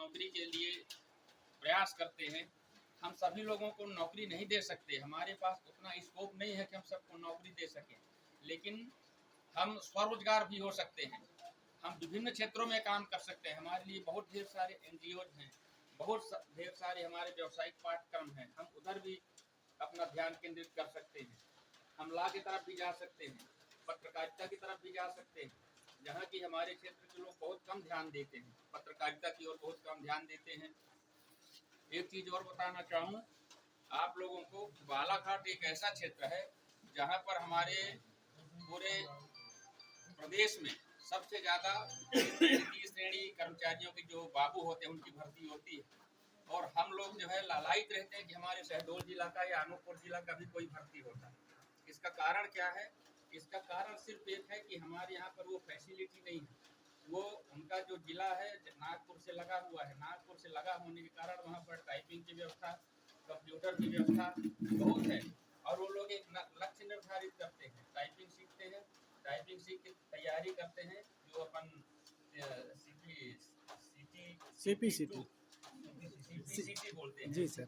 नौकरी के लिए प्रयास करते हैं। हम सभी लोगों को नौकरी नहीं दे सकते, हमारे पास उतना स्कोप नहीं है कि हम सबको नौकरी दे सकें, लेकिन हम स्वरोजगार भी हो सकते हैं। हम विभिन्न क्षेत्रों में काम कर सकते हैं। हमारे लिए बहुत ढेर सारे NGOs हैं, बहुत ढेर सारे हमारे व्यावसायिक पाठ्यक्रम हैं, हम उधर भी अपना ध्यान केंद्रित कर सकते हैं। हम लॉ की तरफ भी जा सकते हैं, पत्रकारिता की तरफ भी जा सकते हैं, जहाँ की हमारे क्षेत्र के लोग बहुत कम ध्यान देते हैं, पत्रकारिता की ओर बहुत कम ध्यान देते हैं। एक चीज़ और बताना चाहूँ आप लोगों को, बालाघाट एक ऐसा क्षेत्र है जहाँ पर हमारे पूरे प्रदेश में सबसे ज़्यादा तृतीय श्रेणी कर्मचारियों की जो बाबू होते हैं उनकी भर्ती होती है, और हम लोग जो है लालायित रहते हैं कि हमारे शहडोल जिला का या अनूपपुर जिला का भी कोई भर्ती होता है। इसका कारण क्या है? इसका कारण सिर्फ एक है कि हमारे यहाँ पर वो फैसिलिटी नहीं है। वो उनका जो जिला है नागपुर से लगा हुआ है, नागपुर से लगा होने के कारण वहाँ पर टाइपिंग की व्यवस्था, कंप्यूटर की व्यवस्था बहुत है, और वो लोग एक लक्ष्य निर्धारित करते हैं, टाइपिंग सीखते हैं, टाइपिंग सीख के तैयारी करते हैं, जो अपन CPCT बोलते हैं जी सर,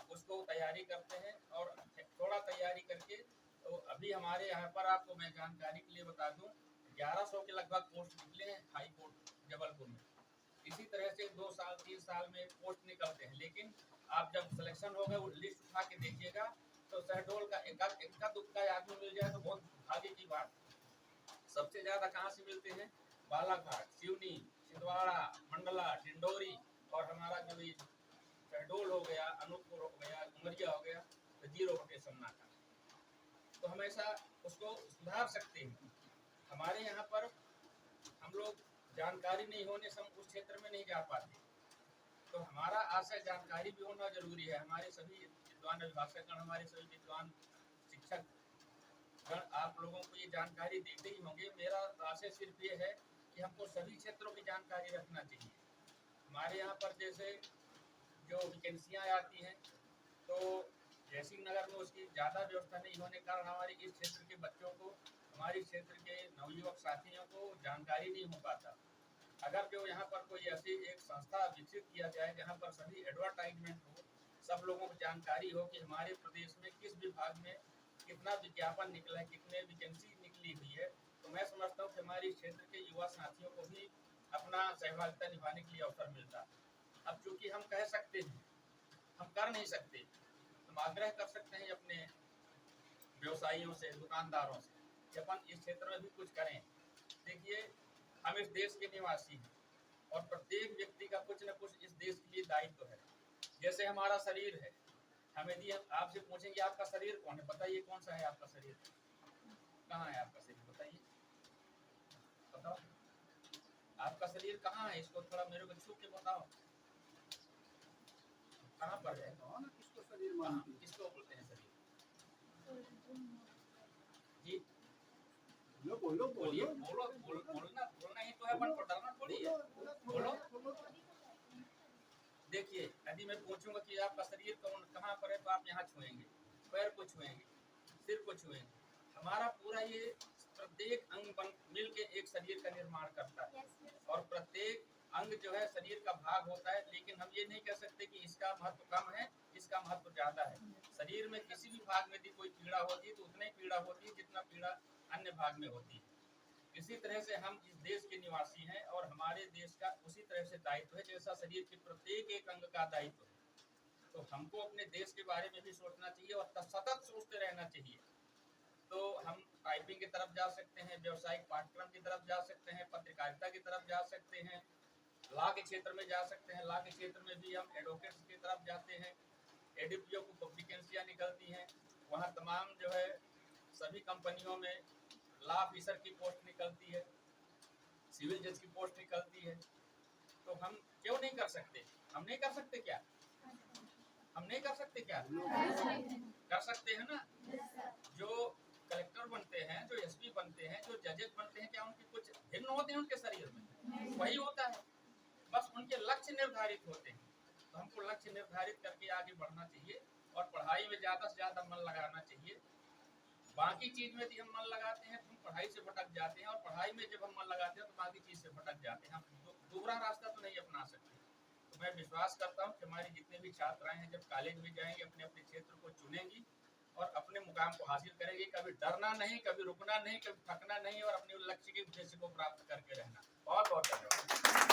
उसको तैयारी करते हैं। और थोड़ा तैयारी करके, तो अभी हमारे यहाँ पर आपको मैं जानकारी के लिए बता दूं, 1100 के लगभग पोस्ट निकले हैं हाई कोर्ट जबलपुर में। इसी तरह से 2 साल 3 साल में पोस्ट निकलते हैं, लेकिन आप जब सिलेक्शन होगा वो लिस्ट उठा के देखिएगा तो शहडोल का इक्का दुक्का आदमी मिल जाए तो बहुत भाग्य की बात। सबसे ज्यादा कहाँ से मिलते हैं? बालाघाट, सिवनी, छिंदवाड़ा, मंडला, डिंडोरी, और हमारा जो ये शहडोल हो गया, अनूपपुर हो गया, उमरिया हो गया, तो 0 रोटेशन नाका। तो हम ऐसा उसको सुधार सकते हैं। हमारे यहाँ पर हम लोग जानकारी नहीं होने से हम उस क्षेत्र में नहीं जा पाते, तो हमारा आशय जानकारी भी होना जरूरी है। हमारे सभी विद्वान अभिभाषकगण, हमारे सभी विद्वान शिक्षक गण आप लोगों को ये जानकारी देते ही होंगे। मेरा आशय सिर्फ ये है कि हमको सभी क्षेत्रों की जानकारी रखना चाहिए। हमारे यहाँ पर जैसे जो वैकेंसियाँ आती हैं, तो जयसिंह नगर में उसकी ज़्यादा व्यवस्था नहीं होने के कारण हमारे इस क्षेत्र के बच्चों को, हमारे क्षेत्र के नवयुवक साथियों को जानकारी नहीं हो पाता। अगर जो यहाँ पर कोई ऐसी एक संस्था विकसित किया जाए जहाँ पर सभी एडवर्टाइजमेंट हो, सब लोगों को जानकारी हो कि हमारे प्रदेश में किस विभाग में कितना विज्ञापन निकला है, कितने वैकेंसी निकली हुई है, तो मैं समझता हूँ कि हमारे क्षेत्र के युवा साथियों को भी अपना सहभागिता निभाने के लिए अवसर मिलता। अब चूंकि हम कह सकते हैं, हम कर नहीं सकते, हम आग्रह कर सकते हैं अपने व्यवसायियों से, दुकानदारों से कि अपन इस क्षेत्र में भी कुछ करें। देखिए, हम इस देश के निवासी हैं और प्रत्येक व्यक्ति का कुछ न कुछ इस देश के लिए दायित्व है। जैसे हमारा शरीर है, हम यदि आपसे पूछेंगे आपका शरीर कौन है, बताइए कौन सा है आपका शरीर, कहाँ है आपका शरीर, बताइए, बताओ आपका शरीर कहाँ है, इसको थोड़ा मेरे को छू के बताओ, कहाँ पर है, किसको शरीर मानते हैं? किसको बोलते हैं शरीर? जी बोलो बोलिए, बोलना ही तो है, मन को डरना थोड़ी है, बोलो। देखिए, यदि मैं पूछूंगा कि आपका शरीर कहाँ पर है, तो आप यहाँ छुएंगे, पैर को छुएंगे, सिर को छुएंगे। हमारा पूरा ये प्रत्येक अंग मिल के एक शरीर का निर्माण करता है, और प्रत्येक अंग जो है शरीर का भाग होता है, लेकिन हम ये नहीं कह सकते कि इसका महत्व कम है, इसका महत्व ज्यादा है। शरीर में किसी भी भाग में यदि कोई पीड़ा होती है तो उतनी पीड़ा होती है जितना पीड़ा अन्य भाग में होती है। इसी तरह से हम इस देश के निवासी हैं और हमारे देश का उसी तरह से दायित्व है जैसा शरीर के प्रत्येक एक अंग का दायित्व है। तो हमको अपने देश के बारे में भी सोचना चाहिए और सतत सोचते रहना चाहिए। तो हम टाइपिंग की तरफ जा सकते हैं, व्यावसायिक पाठ्यक्रम की तरफ जा सकते हैं, पत्रकारिता की तरफ जा सकते हैं, लॉ के क्षेत्र में जा सकते हैं। लॉ के क्षेत्र में भी हम एडवोकेट्स की तरफ जाते हैं। एडीपीओ को वैकेंसियाँ निकलती हैं, वहाँ तमाम जो है सभी कंपनियों में लॉ ऑफिसर की पोस्ट निकलती है, सिविल जज की पोस्ट निकलती है। तो हम क्यों नहीं कर सकते? हम नहीं कर सकते क्या? हम नहीं कर सकते क्या? कर सकते हैं ना। जो कलेक्टर बनते हैं, जो एसपी बनते हैं, जो जजेस बनते हैं, क्या उनके कुछ भिन्न होते हैं उनके शरीर में? वही होता है, बस उनके लक्ष्य निर्धारित होते हैं। तो हमको लक्ष्य निर्धारित करके आगे बढ़ना चाहिए और पढ़ाई में ज़्यादा से ज़्यादा मन लगाना चाहिए। बाकी चीज़ में यदि हम मन लगाते हैं तो हम पढ़ाई से भटक जाते हैं, और पढ़ाई में जब हम मन लगाते हैं तो बाकी चीज़ से भटक जाते हैं। हम दूसरा रास्ता तो नहीं अपना सकते। तो मैं विश्वास करता हूँ कि हमारी जितने भी छात्राएं हैं जब कॉलेज में जाएंगे अपने अपने क्षेत्र को चुनेंगी और अपने मुकाम को हासिल करेंगे। कभी डरना नहीं, कभी रुकना नहीं, कभी थकना नहीं और अपने लक्ष्य के उद्देश्य को प्राप्त करके रहना। बहुत बहुत धन्यवाद।